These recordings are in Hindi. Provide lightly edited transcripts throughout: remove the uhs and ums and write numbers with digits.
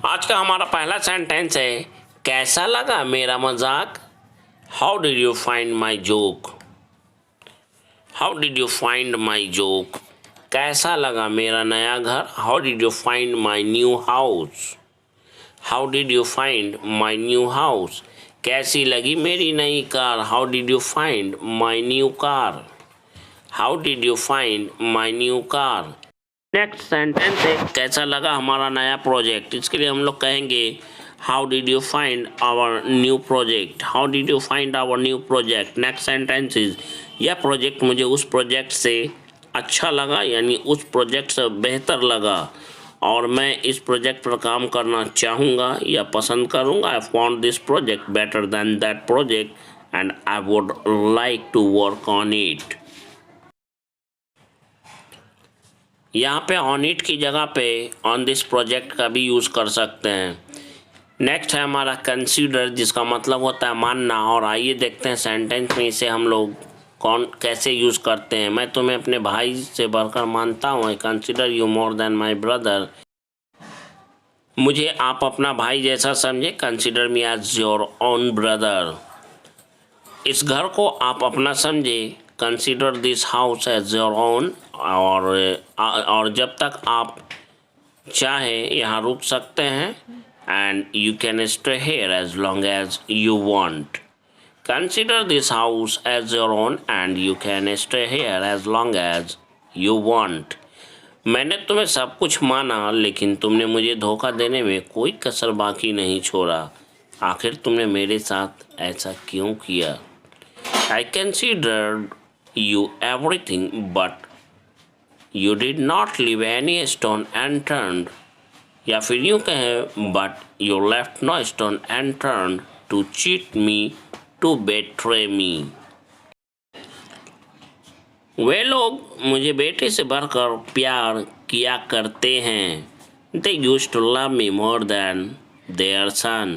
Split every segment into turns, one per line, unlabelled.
आज का हमारा पहला सेंटेंस है, कैसा लगा मेरा मजाक? How did you find my joke? How did you find my joke? कैसा लगा मेरा नया घर? How did you find my new house? How did you find my new house? कैसी लगी मेरी नई car? How did you find my new car? How did you find my new car? Next sentence है, कैसा लगा हमारा नया प्रोजेक्ट? इसके लिए हम लोग कहेंगे, how did you find our new project? How did you find our new project? Next sentence is, यह प्रोजेक्ट मुझे उस प्रोजेक्ट से अच्छा लगा, यानी उस प्रोजेक्ट से बेहतर लगा और मैं इस प्रोजेक्ट पर काम करना चाहूँगा या पसंद करूँगा। I found this project better than that project and I would like to work on it. यहाँ पे ऑन इट की जगह पे ऑन दिस प्रोजेक्ट का भी यूज़ कर सकते हैं। नेक्स्ट है हमारा कंसीडर, जिसका मतलब होता है मानना। और आइए देखते हैं सेंटेंस में इसे हम लोग कैसे यूज़ करते हैं। मैं तुम्हें अपने भाई से बढ़कर मानता हूँ। I consider you more than my brother. मुझे आप अपना भाई जैसा समझे। Consider me as your own brother. इस घर को आप अपना समझे। Consider this house as your own. और जब तक आप चाहें यहाँ रुक सकते हैं। And you can stay here as long as you want. Consider this house as your own and you can stay here as long as you want. मैंने तुम्हें सब कुछ माना, लेकिन तुमने मुझे धोखा देने में कोई कसर बाकी नहीं छोड़ा। आखिर तुमने मेरे साथ ऐसा क्यों किया? I considered you everything, but you did not leave any stone unturned. या फिर यूँ कहें, but you left no stone unturned to cheat me, to betray me. वे लोग मुझे बेटे से बढ़कर प्यार किया करते हैं। They used to love me more than their son.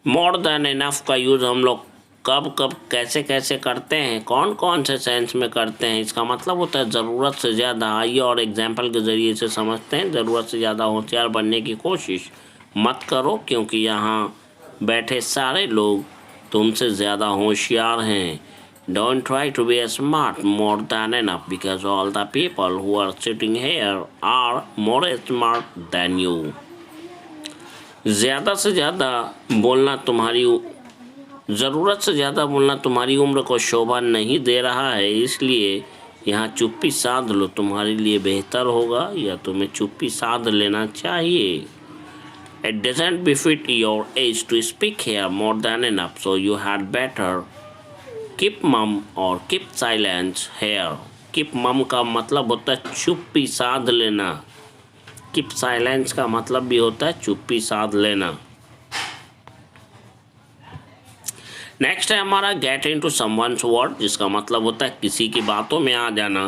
More than enough का यूज़ हम लोग कब कब कैसे कैसे करते हैं, कौन कौन से सेंस में करते हैं? इसका मतलब होता है ज़रूरत से ज़्यादा। आइए और एग्जाम्पल के ज़रिए से समझते हैं। ज़रूरत से ज़्यादा होशियार बनने की कोशिश मत करो, क्योंकि यहाँ बैठे सारे लोग तुमसे ज़्यादा होशियार हैं। Don't try to be smart more than enough, because all the people who are sitting here are more smart than you. ज़्यादा से ज़्यादा बोलना ज़रूरत से ज़्यादा बोलना तुम्हारी उम्र को शोभा नहीं दे रहा है, इसलिए यहाँ चुप्पी साध लो, तुम्हारे लिए बेहतर होगा, या तुम्हें चुप्पी साध लेना चाहिए। It doesn't befit your age to speak here more than enough, so you had better keep mum or keep silence here. Keep mum का मतलब होता है चुप्पी साध लेना। कीप साइलेंस का मतलब भी होता है चुप्पी साध लेना। नेक्स्ट है हमारा गेट इनटू समवन्स वर्ड, जिसका मतलब होता है किसी की बातों में आ जाना।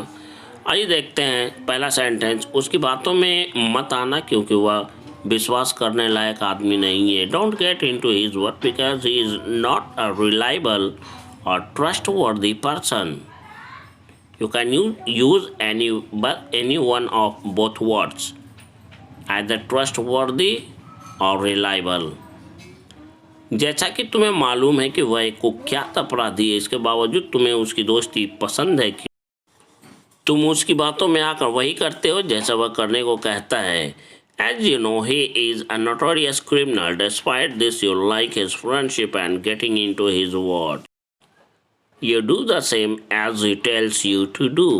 आइए देखते हैं पहला सेंटेंस, उसकी बातों में मत आना क्योंकि वह विश्वास करने लायक आदमी नहीं है। Don't get into his word because he is not a reliable और ट्रस्ट वर्दी person. You can use any one of both words, either trustworthy और reliable। जैसा कि तुम्हें मालूम है कि वह एक कुख्यात अपराधी है, इसके बावजूद तुम्हें उसकी दोस्ती पसंद है कि तुम उसकी बातों में आकर वही करते हो जैसा वह करने को कहता है। As you know, he is a notorious criminal. Despite this, you like his friendship and getting into his word. You do the same as he tells you to do.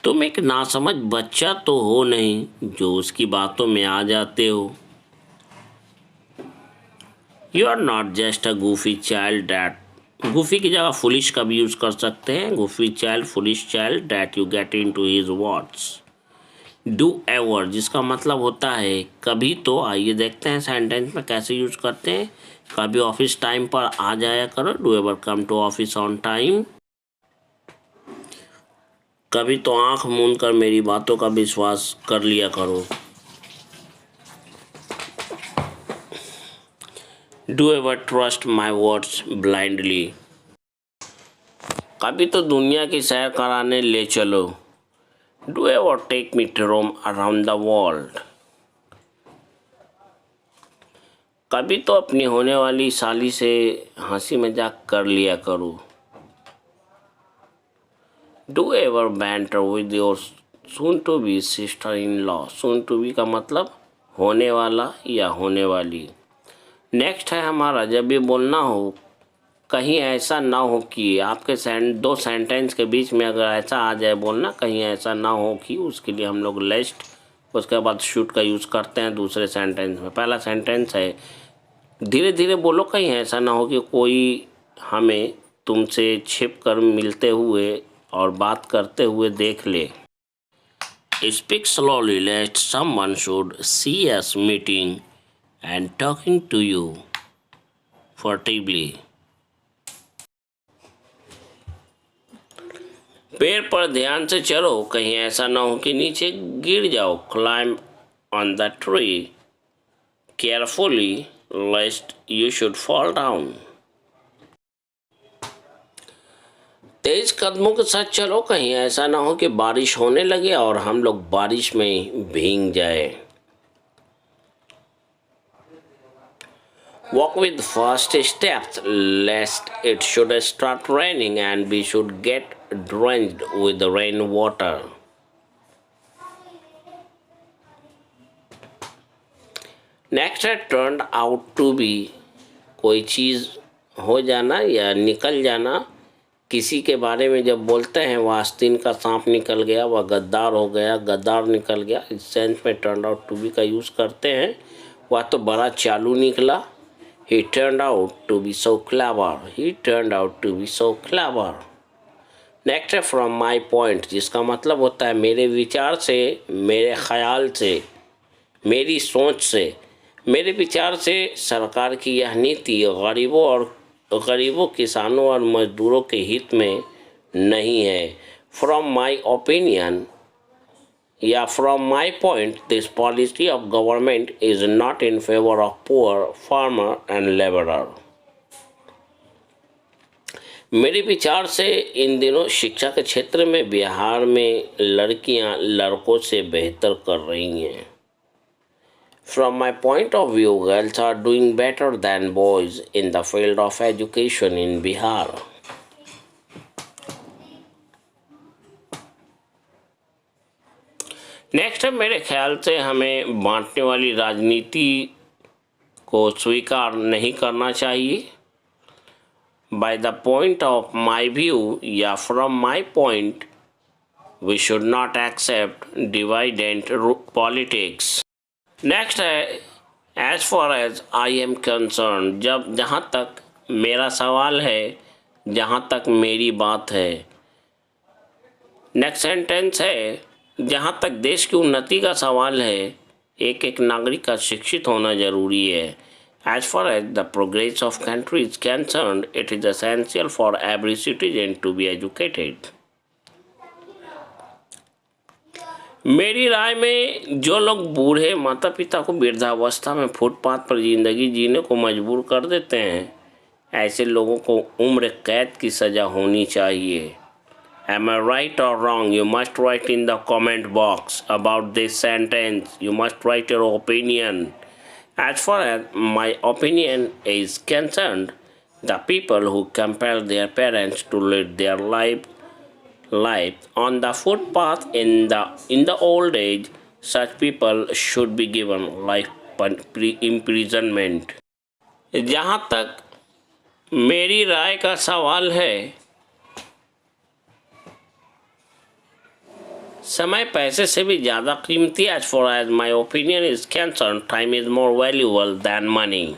तुम एक नासमझ बच्चा तो हो नहीं जो उसकी बातों में आ जाते हो। You are not just a goofy child that. Goofy की जगह फुलिश का भी यूज़ कर सकते हैं। Goofy child, foolish child that you get into his words. Do ever, जिसका मतलब होता है कभी तो। आइए देखते हैं सेंटेंस में कैसे यूज़ करते हैं। कभी ऑफिस टाइम पर आ जाया करो। Do ever come to office on time. कभी तो आंख मूंद कर मेरी बातों का विश्वास कर लिया करो। Do ever trust my words blindly. कभी तो दुनिया की सैर कराने ले चलो। Do ever take me to roam around the world. कभी तो अपनी होने वाली साली से हंसी मजाक कर लिया करो। Do ever banter with your soon to be sister in law. Soon to be का मतलब होने वाला या होने वाली। नेक्स्ट है हमारा, जब भी बोलना हो कहीं ऐसा ना हो कि आपके दो सेंटेंस के बीच में अगर ऐसा आ जाए बोलना, कहीं ऐसा ना हो कि, उसके लिए हम लोग लेस्ट उसके बाद शूट का यूज़ करते हैं दूसरे सेंटेंस में। पहला सेंटेंस है, धीरे धीरे बोलो, कहीं ऐसा ना हो कि कोई हमें तुमसे छिप कर मिलते हुए और बात करते हुए देख ले। Speak slowly lest someone should see us meeting and talking to you furtively. पेड़ पर ध्यान से चलो, कहीं ऐसा ना हो कि नीचे गिर जाओ। Climb on the tree carefully lest you should fall down. तेज कदमों के साथ चलो, कहीं ऐसा ना हो कि बारिश होने लगे और हम लोग बारिश में भीग जाए। Walk with fast steps lest it should start raining and we should get drenched with the rainwater. Next है turned out to be, कोई चीज़ हो जाना या निकल जाना। किसी के बारे में जब बोलते हैं वह आस्तीन का सांप निकल गया, वह गद्दार हो गया, गद्दार निकल गया, इस सेंस में टर्न आउट टू बी का यूज़ करते हैं। वह तो बड़ा चालू निकला। He turned out to be so clever. He turned out to be so clever. Next है from my point, जिसका मतलब होता है मेरे विचार से, मेरे ख्याल से, मेरी सोच से। मेरे विचार से सरकार की यह नीति गरीबों, किसानों और मजदूरों के हित में नहीं है। From my opinion या from my point, this policy of government is not in favor of poor farmer and laborer. मेरे विचार से इन दिनों शिक्षा के क्षेत्र में बिहार में लड़कियां लड़कों से बेहतर कर रही हैं। From my point of view, girls are doing better than boys in the field of education in Bihar. Next है, मेरे ख्याल से हमें बांटने वाली राजनीति को स्वीकार नहीं करना चाहिए। By the point of my view या from my point we should not accept dividend politics. Next है, as for as I am concerned, जहाँ तक मेरा सवाल है, जहाँ तक मेरी बात है। नेक्स्ट सेंटेंस है, जहाँ तक देश की उन्नति का सवाल है, एक एक नागरिक का शिक्षित होना जरूरी है। As far as the progress of country is concerned, it is essential for every citizen to be educated. मेरी राय में जो लोग बूढ़े माता पिता को वृद्धावस्था में फुटपाथ पर जिंदगी जीने को मजबूर कर देते हैं, ऐसे लोगों को उम्र कैद की सज़ा होनी चाहिए। Am I right or wrong? You must write in the comment box about this sentence. You must write your opinion. As far as my opinion is concerned, the people who compel their parents to lead their life on the footpath in the old age, such people should be given life imprisonment. जहाँ तक मेरी राय का सवाल है, समय पैसे से भी ज़्यादा कीमती। As for as my opinion is concern, time is more valuable than money.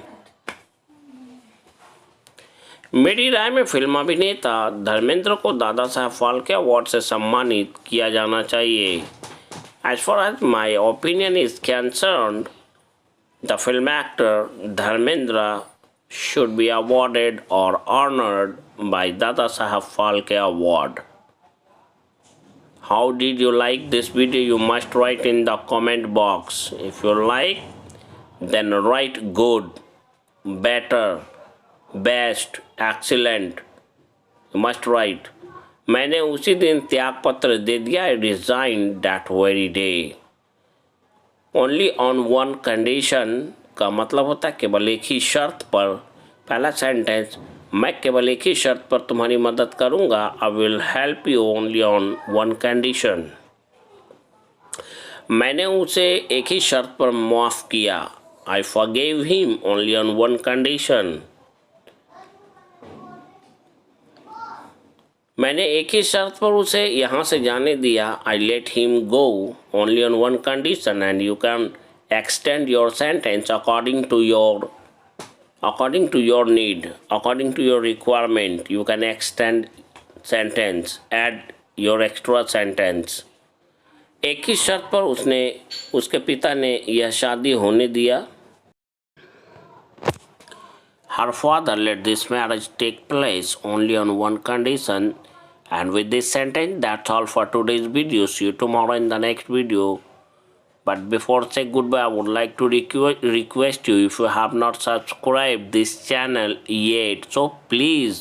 मेरी राय में फिल्म अभिनेता धर्मेंद्र को दादा साहब फाल्के अवार्ड से सम्मानित किया जाना चाहिए। As for as my opinion is concern, the film actor Dharmendra should be awarded और honoured by Dada Saheb Phalke award. How did you like this video? You must write in the comment box. If you like, then write good, better, best, excellent. You must write. मैंने उसी दिन त्याग पत्र दे दिया। I resign that very day. Only on one condition का मतलब होता है केवल एक ही शर्त पर। पहला सेंटेंस, मैं केवल एक ही शर्त पर तुम्हारी मदद करूंगा। I will help you only on one condition. मैंने उसे एक ही शर्त पर माफ़ किया। I forgive him only on one condition. मैंने एक ही शर्त पर उसे यहाँ से जाने दिया। I let him go only on one condition. And you can extend your sentence according to your need, according to your requirement. You can extend sentence, add your extra sentence. एक ही शर्त पर उसके पिता ने यह शादी होने दिया। Her father let this marriage take place only on one condition. And with this sentence, that's all for today's video. See you tomorrow in the next video. But before say goodbye, I would like to request you, if you have not subscribed this channel yet, so please